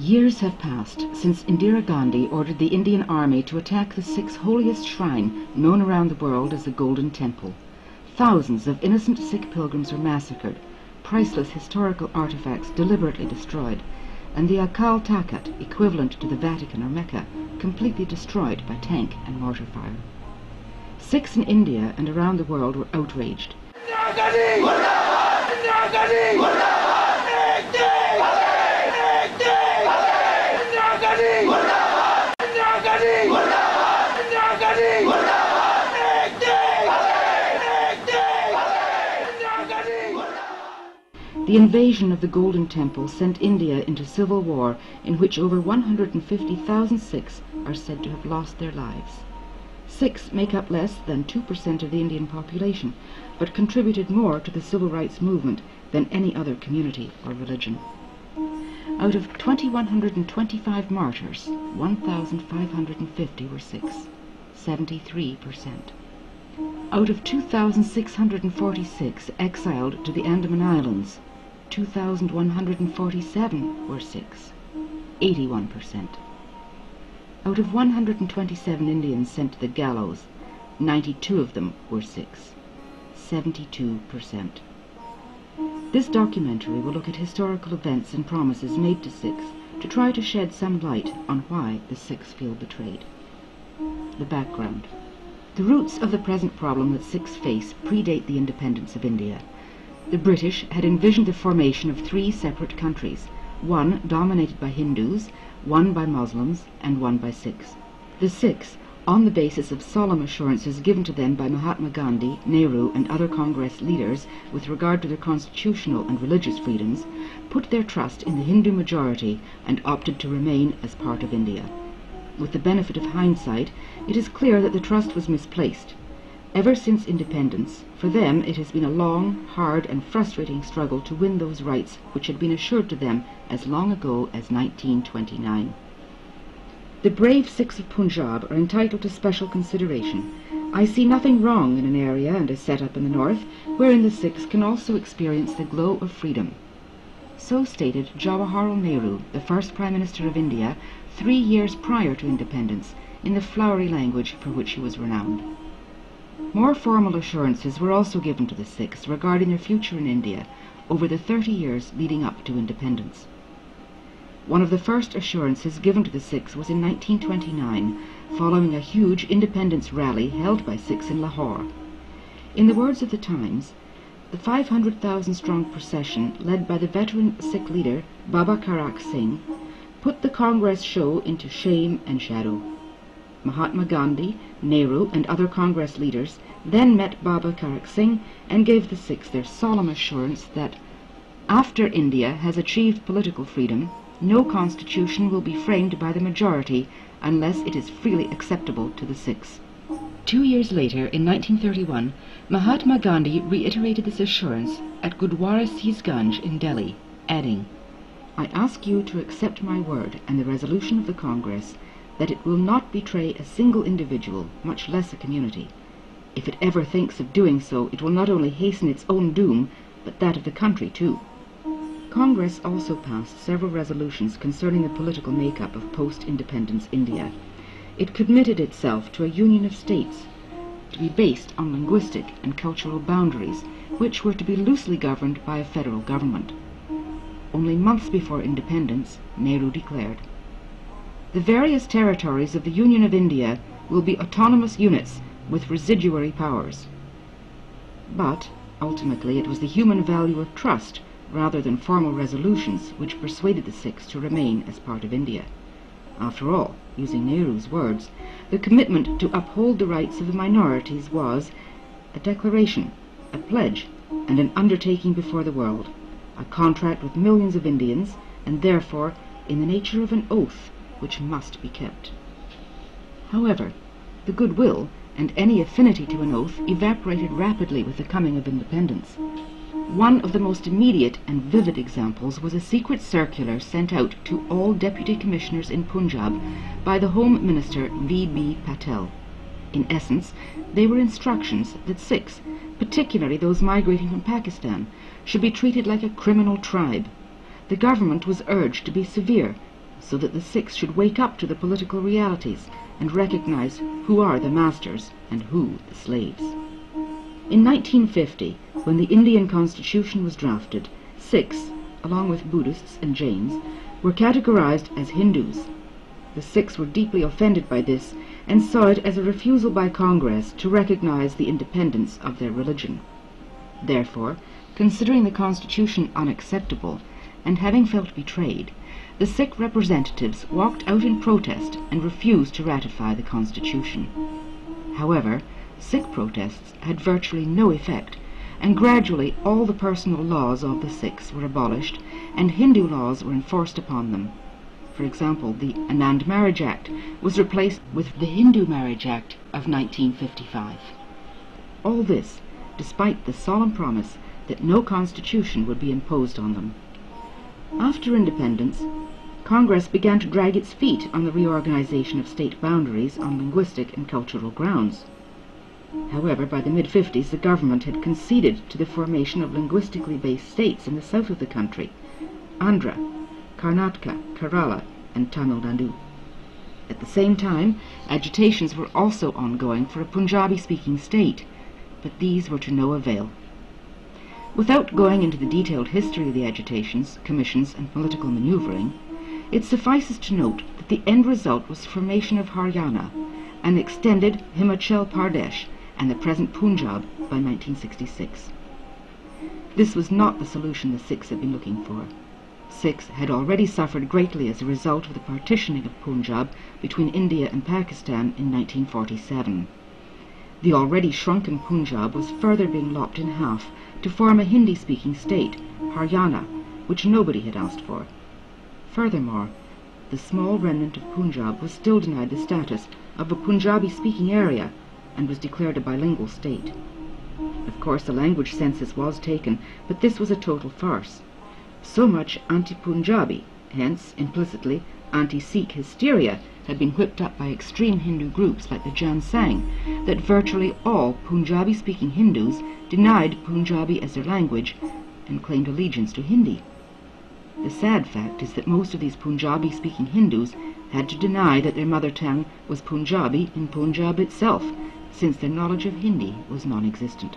Years have passed since Indira Gandhi ordered the Indian Army to attack the sixth holiest shrine known around the world as the Golden Temple. Thousands of innocent Sikh pilgrims were massacred, priceless historical artifacts deliberately destroyed, and the Akal Takat, equivalent to the Vatican or Mecca, completely destroyed by tank and mortar fire. Sikhs in India and around the world were outraged. The invasion of the Golden Temple sent India into civil war in which over 150,000 Sikhs are said to have lost their lives. Sikhs make up less than 2% of the Indian population, but contributed more to the civil rights movement than any other community or religion. Out of 2,125 martyrs, 1,550 were Sikhs, 73%. Out of 2,646 exiled to the Andaman Islands, 2,147 were Sikhs, 81%. Out of 127 Indians sent to the gallows, 92 of them were Sikhs, 72%. This documentary will look at historical events and promises made to Sikhs to try to shed some light on why the Sikhs feel betrayed. The background. The roots of the present problem that Sikhs face predate the independence of India. The British had envisioned the formation of 3 separate countries, one dominated by Hindus, one by Muslims, and one by Sikhs. The Sikhs, on the basis of solemn assurances given to them by Mahatma Gandhi, Nehru, and other Congress leaders with regard to their constitutional and religious freedoms, put their trust in the Hindu majority and opted to remain as part of India. With the benefit of hindsight, it is clear that the trust was misplaced. Ever since independence, for them it has been a long, hard, and frustrating struggle to win those rights which had been assured to them as long ago as 1929. The brave Sikhs of Punjab are entitled to special consideration. I see nothing wrong in an area and a set-up in the north wherein the Sikhs can also experience the glow of freedom. So stated Jawaharlal Nehru, the first Prime Minister of India, 3 years prior to independence, in the flowery language for which he was renowned. More formal assurances were also given to the Sikhs regarding their future in India over the 30 years leading up to independence. One of the first assurances given to the Sikhs was in 1929, following a huge independence rally held by Sikhs in Lahore. In the words of the Times, the 500,000-strong procession led by the veteran Sikh leader Baba Karak Singh put the Congress show into shame and shadow. Mahatma Gandhi, Nehru, and other Congress leaders then met Baba Karak Singh and gave the Sikhs their solemn assurance that after India has achieved political freedom, no constitution will be framed by the majority unless it is freely acceptable to the Sikhs. 2 years later, in 1931, Mahatma Gandhi reiterated this assurance at Gurdwara Sisganj in Delhi, adding, "I ask you to accept my word and the resolution of the Congress that it will not betray a single individual, much less a community. If it ever thinks of doing so, it will not only hasten its own doom, but that of the country too." Congress also passed several resolutions concerning the political makeup of post-independence India. It committed itself to a union of states, to be based on linguistic and cultural boundaries, which were to be loosely governed by a federal government. Only months before independence, Nehru declared, "The various territories of the Union of India will be autonomous units with residuary powers." But, ultimately, it was the human value of trust rather than formal resolutions which persuaded the Sikhs to remain as part of India. After all, using Nehru's words, the commitment to uphold the rights of the minorities was a declaration, a pledge, and an undertaking before the world, a contract with millions of Indians, and therefore in the nature of an oath which must be kept. However, the goodwill and any affinity to an oath evaporated rapidly with the coming of independence. One of the most immediate and vivid examples was a secret circular sent out to all deputy commissioners in Punjab by the Home Minister V.B. Patel. In essence, they were instructions that Sikhs, particularly those migrating from Pakistan, should be treated like a criminal tribe. The government was urged to be severe, so that the Sikhs should wake up to the political realities and recognize who are the masters and who the slaves. In 1950, when the Indian Constitution was drafted, Sikhs, along with Buddhists and Jains, were categorized as Hindus. The Sikhs were deeply offended by this and saw it as a refusal by Congress to recognize the independence of their religion. Therefore, considering the Constitution unacceptable and having felt betrayed, the Sikh representatives walked out in protest and refused to ratify the Constitution. However, Sikh protests had virtually no effect, and gradually all the personal laws of the Sikhs were abolished and Hindu laws were enforced upon them. For example, the Anand Marriage Act was replaced with the Hindu Marriage Act of 1955. All this despite the solemn promise that no constitution would be imposed on them. After independence, Congress began to drag its feet on the reorganization of state boundaries on linguistic and cultural grounds. However, by the mid-50s, the government had conceded to the formation of linguistically based states in the south of the country, Andhra, Karnataka, Kerala, and Tamil Nadu. At the same time, agitations were also ongoing for a Punjabi-speaking state, but these were to no avail. Without going into the detailed history of the agitations, commissions, and political manoeuvring, it suffices to note that the end result was the formation of Haryana, an extended Himachal Pradesh, and the present Punjab by 1966. This was not the solution the Sikhs had been looking for. Sikhs had already suffered greatly as a result of the partitioning of Punjab between India and Pakistan in 1947. The already shrunken Punjab was further being lopped in half to form a Hindi-speaking state, Haryana, which nobody had asked for. Furthermore, the small remnant of Punjab was still denied the status of a Punjabi-speaking area and was declared a bilingual state. Of course, a language census was taken, but this was a total farce. So much anti-Punjabi, hence implicitly anti-Sikh hysteria, had been whipped up by extreme Hindu groups like the Jan Sangh that virtually all Punjabi-speaking Hindus denied Punjabi as their language and claimed allegiance to Hindi. The sad fact is that most of these Punjabi-speaking Hindus had to deny that their mother tongue was Punjabi in Punjab itself, since their knowledge of Hindi was non-existent.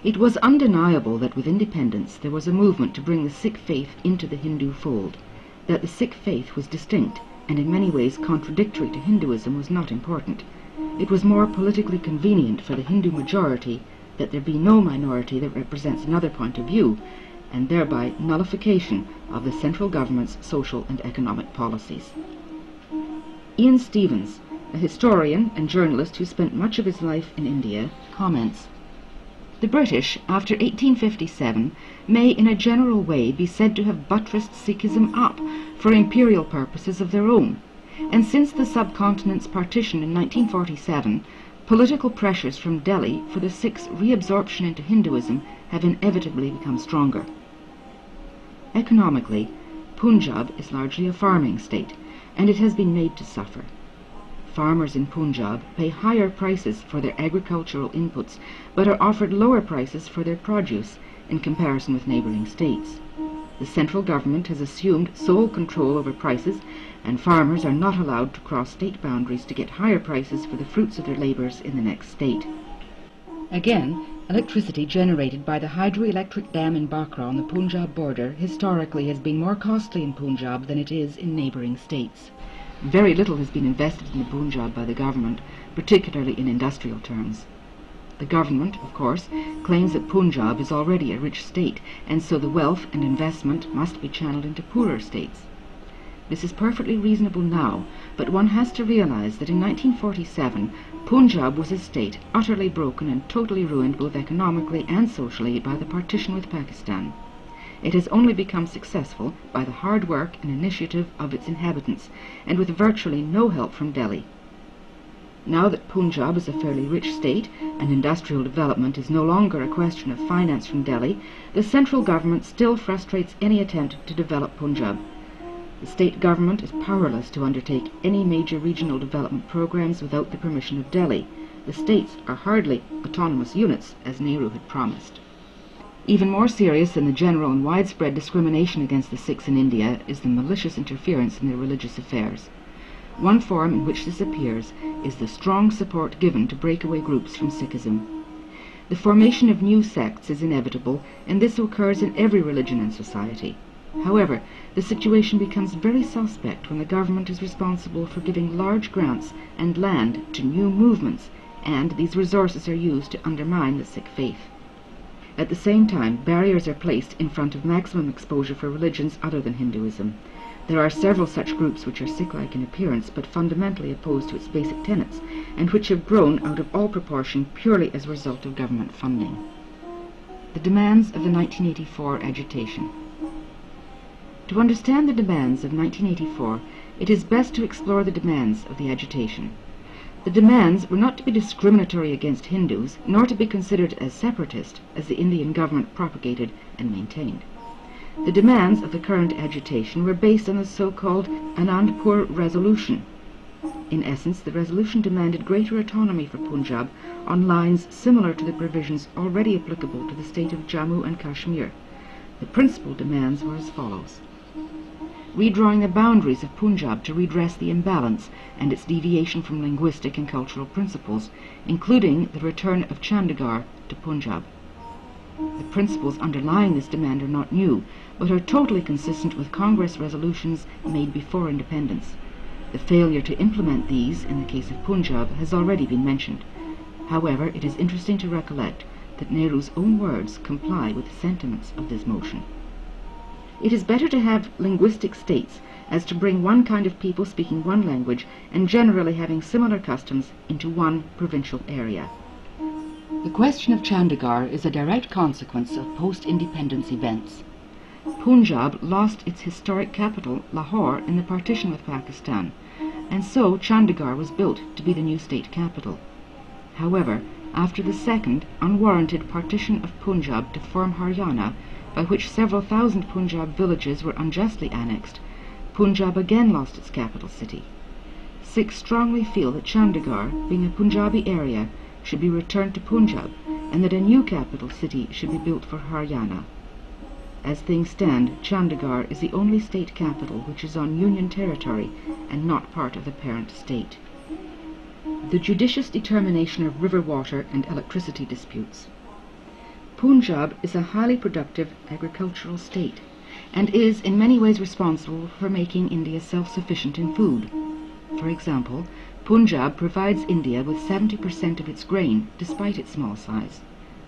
It was undeniable that with independence there was a movement to bring the Sikh faith into the Hindu fold. That the Sikh faith was distinct and in many ways contradictory to Hinduism was not important. It was more politically convenient for the Hindu majority that there be no minority that represents another point of view, and thereby nullification of the central government's social and economic policies. Ian Stevens, a historian and journalist who spent much of his life in India, comments, "The British, after 1857, may in a general way be said to have buttressed Sikhism up for imperial purposes of their own, and since the subcontinent's partition in 1947, political pressures from Delhi for the Sikhs' reabsorption into Hinduism have inevitably become stronger. Economically, Punjab is largely a farming state, and it has been made to suffer. Farmers in Punjab pay higher prices for their agricultural inputs, but are offered lower prices for their produce in comparison with neighbouring states. The central government has assumed sole control over prices, and farmers are not allowed to cross state boundaries to get higher prices for the fruits of their labours in the next state." Again, electricity generated by the hydroelectric dam in Bakra on the Punjab border historically has been more costly in Punjab than it is in neighbouring states. Very little has been invested in the Punjab by the government, particularly in industrial terms. The government, of course, claims that Punjab is already a rich state, and so the wealth and investment must be channeled into poorer states. This is perfectly reasonable now, but one has to realize that in 1947, Punjab was a state utterly broken and totally ruined both economically and socially by the partition with Pakistan. It has only become successful by the hard work and initiative of its inhabitants, and with virtually no help from Delhi. Now that Punjab is a fairly rich state, and industrial development is no longer a question of finance from Delhi, the central government still frustrates any attempt to develop Punjab. The state government is powerless to undertake any major regional development programs without the permission of Delhi. The states are hardly autonomous units, as Nehru had promised. Even more serious than the general and widespread discrimination against the Sikhs in India is the malicious interference in their religious affairs. One form in which this appears is the strong support given to breakaway groups from Sikhism. The formation of new sects is inevitable, and this occurs in every religion and society. However, the situation becomes very suspect when the government is responsible for giving large grants and land to new movements, and these resources are used to undermine the Sikh faith. At the same time, barriers are placed in front of maximum exposure for religions other than Hinduism. There are several such groups which are Sikh-like in appearance, but fundamentally opposed to its basic tenets, and which have grown out of all proportion purely as a result of government funding. The demands of the 1984 agitation. To understand the demands of 1984, it is best to explore the demands of the agitation. The demands were not to be discriminatory against Hindus, nor to be considered as separatist, as the Indian government propagated and maintained. The demands of the current agitation were based on the so-called Anandpur Resolution. In essence, the resolution demanded greater autonomy for Punjab on lines similar to the provisions already applicable to the state of Jammu and Kashmir. The principal demands were as follows: redrawing the boundaries of Punjab to redress the imbalance and its deviation from linguistic and cultural principles, including the return of Chandigarh to Punjab. The principles underlying this demand are not new, but are totally consistent with Congress resolutions made before independence. The failure to implement these, in the case of Punjab, has already been mentioned. However, it is interesting to recollect that Nehru's own words comply with the sentiments of this motion. It is better to have linguistic states as to bring one kind of people speaking one language and generally having similar customs into one provincial area. The question of Chandigarh is a direct consequence of post-independence events. Punjab lost its historic capital, Lahore, in the partition with Pakistan, and so Chandigarh was built to be the new state capital. However, after the second, unwarranted partition of Punjab to form Haryana, by which several thousand Punjab villages were unjustly annexed, Punjab again lost its capital city. Sikhs strongly feel that Chandigarh, being a Punjabi area, should be returned to Punjab, and that a new capital city should be built for Haryana. As things stand, Chandigarh is the only state capital which is on Union territory and not part of the parent state. The judicious determination of river water and electricity disputes. Punjab is a highly productive agricultural state and is in many ways responsible for making India self-sufficient in food. For example, Punjab provides India with 70% of its grain despite its small size.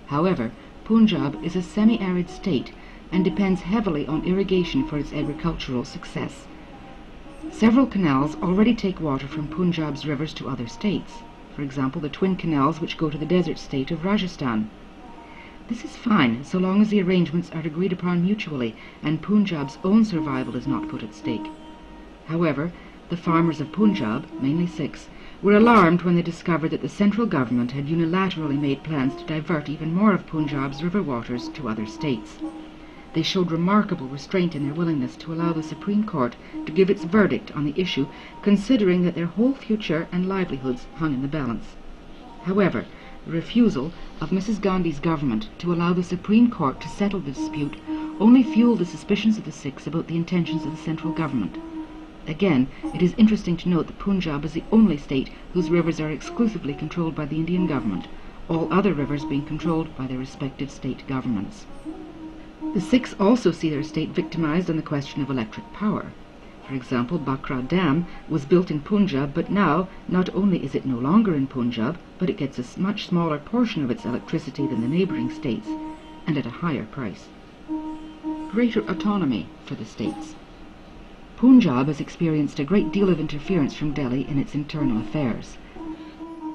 However, Punjab is a semi-arid state and depends heavily on irrigation for its agricultural success. Several canals already take water from Punjab's rivers to other states, for example the twin canals which go to the desert state of Rajasthan. This is fine so long as the arrangements are agreed upon mutually and Punjab's own survival is not put at stake. However, the farmers of Punjab, mainly Sikhs, were alarmed when they discovered that the central government had unilaterally made plans to divert even more of Punjab's river waters to other states. They showed remarkable restraint in their willingness to allow the Supreme Court to give its verdict on the issue, considering that their whole future and livelihoods hung in the balance. However, the refusal of Mrs. Gandhi's government to allow the Supreme Court to settle the dispute only fueled the suspicions of the Sikhs about the intentions of the central government. Again, it is interesting to note that Punjab is the only state whose rivers are exclusively controlled by the Indian government, all other rivers being controlled by their respective state governments. The Sikhs also see their state victimized on the question of electric power. For example, Bakra Dam was built in Punjab, but now not only is it no longer in Punjab, but it gets a much smaller portion of its electricity than the neighboring states, and at a higher price. Greater autonomy for the states. Punjab has experienced a great deal of interference from Delhi in its internal affairs.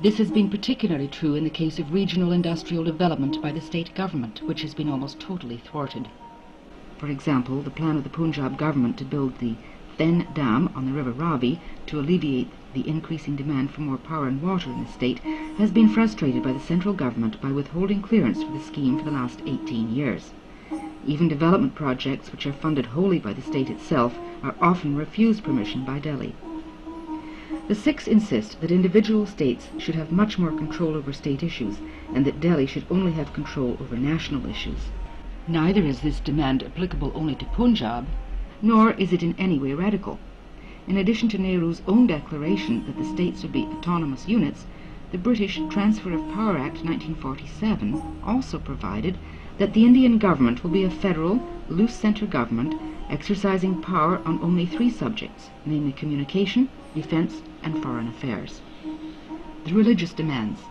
This has been particularly true in the case of regional industrial development by the state government, which has been almost totally thwarted. For example, the plan of the Punjab government to build the Then Dam on the River Ravi to alleviate the increasing demand for more power and water in the state has been frustrated by the central government by withholding clearance for the scheme for the last 18 years. Even development projects which are funded wholly by the state itself are often refused permission by Delhi. The Sikhs insist that individual states should have much more control over state issues and that Delhi should only have control over national issues. Neither is this demand applicable only to Punjab, nor is it in any way radical. In addition to Nehru's own declaration that the states would be autonomous units, the British Transfer of Power Act 1947 also provided that the Indian government will be a federal, loose centre government exercising power on only 3 subjects, namely communication, defence and foreign affairs. The religious demands.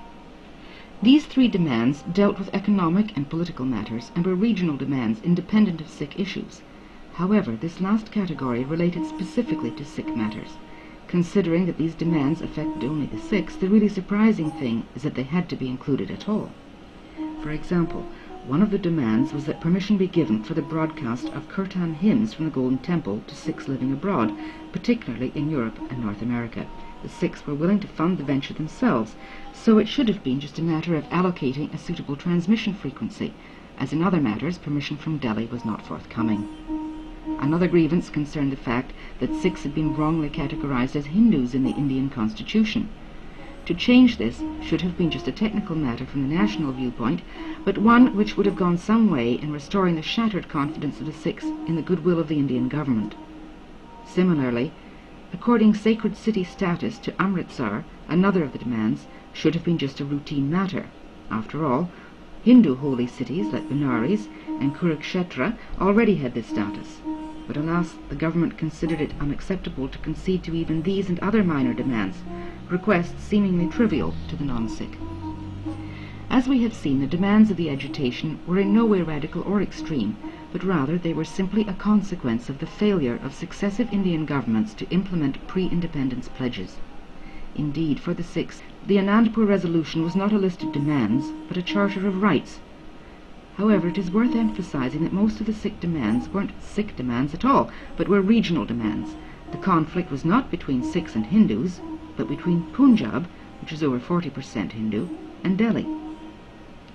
These 3 demands dealt with economic and political matters and were regional demands independent of Sikh issues. However, this last category related specifically to Sikh matters. Considering that these demands affected only the Sikhs, the really surprising thing is that they had to be included at all. For example, one of the demands was that permission be given for the broadcast of kirtan hymns from the Golden Temple to Sikhs living abroad, particularly in Europe and North America. The Sikhs were willing to fund the venture themselves, so it should have been just a matter of allocating a suitable transmission frequency, As in other matters, permission from Delhi was not forthcoming. Another grievance concerned the fact that Sikhs had been wrongly categorized as Hindus in the Indian constitution. To change this should have been just a technical matter from the national viewpoint, but one which would have gone some way in restoring the shattered confidence of the Sikhs in the goodwill of the Indian government. Similarly, according sacred city status to Amritsar, another of the demands, should have been just a routine matter. After all, Hindu holy cities like Benares and Kurukshetra already had this status. But alas, the government considered it unacceptable to concede to even these and other minor demands, requests seemingly trivial to the non-Sikh. As we have seen, the demands of the agitation were in no way radical or extreme, but rather they were simply a consequence of the failure of successive Indian governments to implement pre-independence pledges. Indeed, for the Sikhs, the Anandpur resolution was not a list of demands, but a charter of rights. However, it is worth emphasizing that most of the Sikh demands weren't Sikh demands at all, but were regional demands. The conflict was not between Sikhs and Hindus, but between Punjab, which is over 40% Hindu, and Delhi.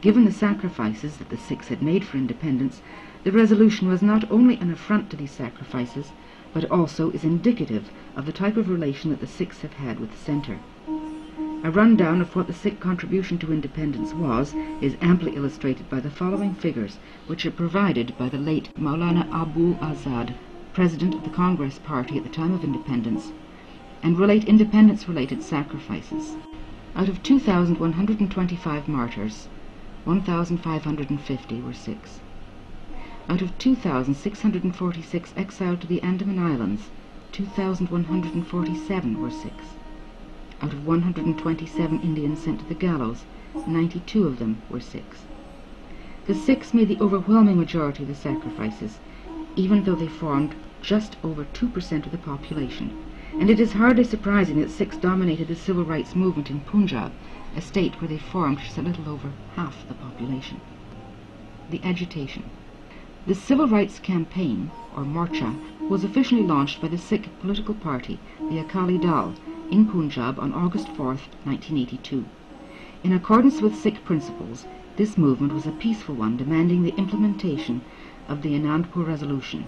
Given the sacrifices that the Sikhs had made for independence, the resolution was not only an affront to these sacrifices, but also is indicative of the type of relation that the Sikhs have had with the centre. A rundown of what the Sikh contribution to independence was is amply illustrated by the following figures, which are provided by the late Maulana Abul Azad, President of the Congress Party at the time of independence, and relate independence-related sacrifices. Out of 2,125 martyrs, 1,550 were Sikhs. Out of 2,646 exiled to the Andaman Islands, 2,147 were Sikhs. Out of 127 Indians sent to the gallows, 92 of them were Sikhs. The Sikhs made the overwhelming majority of the sacrifices, even though they formed just over 2% of the population, and it is hardly surprising that Sikhs dominated the civil rights movement in Punjab, a state where they formed just a little over half the population. The agitation. The Civil Rights Campaign, or Morcha, was officially launched by the Sikh political party, the Akali Dal, in Punjab on August 4, 1982. In accordance with Sikh principles, this movement was a peaceful one demanding the implementation of the Anandpur resolution.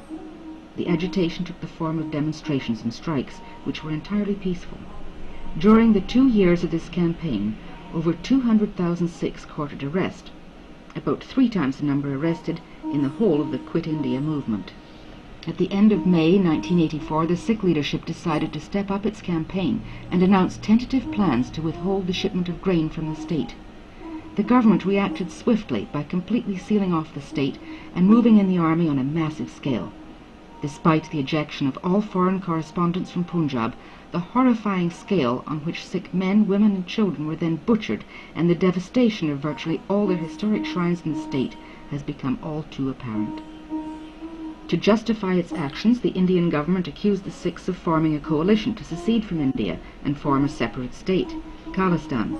The agitation took the form of demonstrations and strikes, which were entirely peaceful. During the 2 years of this campaign, over 200,000 Sikhs courted arrest, about 3 times the number arrested in the whole of the Quit India movement. At the end of May 1984, the Sikh leadership decided to step up its campaign and announced tentative plans to withhold the shipment of grain from the state. The government reacted swiftly by completely sealing off the state and moving in the army on a massive scale. Despite the ejection of all foreign correspondents from Punjab, the horrifying scale on which Sikh men, women and children were then butchered and the devastation of virtually all their historic shrines in the state has become all too apparent. To justify its actions, the Indian government accused the Sikhs of forming a coalition to secede from India and form a separate state, Khalistan.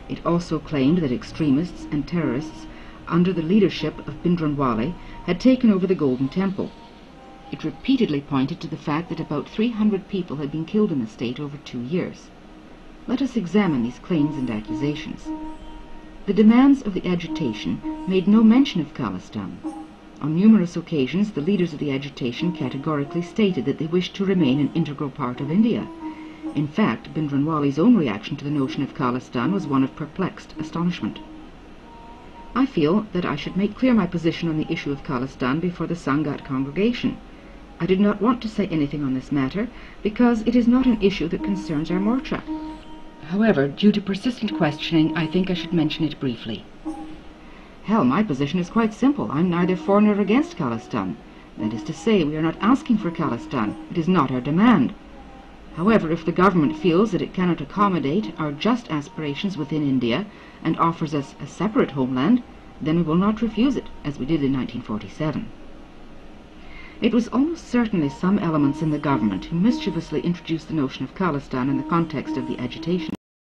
It also claimed that extremists and terrorists under the leadership of Bhindranwale had taken over the Golden Temple. It repeatedly pointed to the fact that about 300 people had been killed in the state over 2 years. Let us examine these claims and accusations. The demands of the agitation made no mention of Khalistan. On numerous occasions, the leaders of the agitation categorically stated that they wished to remain an integral part of India. In fact, Bhindranwale's own reaction to the notion of Khalistan was one of perplexed astonishment. I feel that I should make clear my position on the issue of Khalistan before the Sangat congregation. I did not want to say anything on this matter because it is not an issue that concerns our Morcha. However, due to persistent questioning, I think I should mention it briefly. Hell, my position is quite simple. I'm neither for nor against Khalistan. That is to say, we are not asking for Khalistan. It is not our demand. However, if the government feels that it cannot accommodate our just aspirations within India and offers us a separate homeland, then we will not refuse it, as we did in 1947. It was almost certainly some elements in the government who mischievously introduced the notion of Khalistan in the context of the agitation.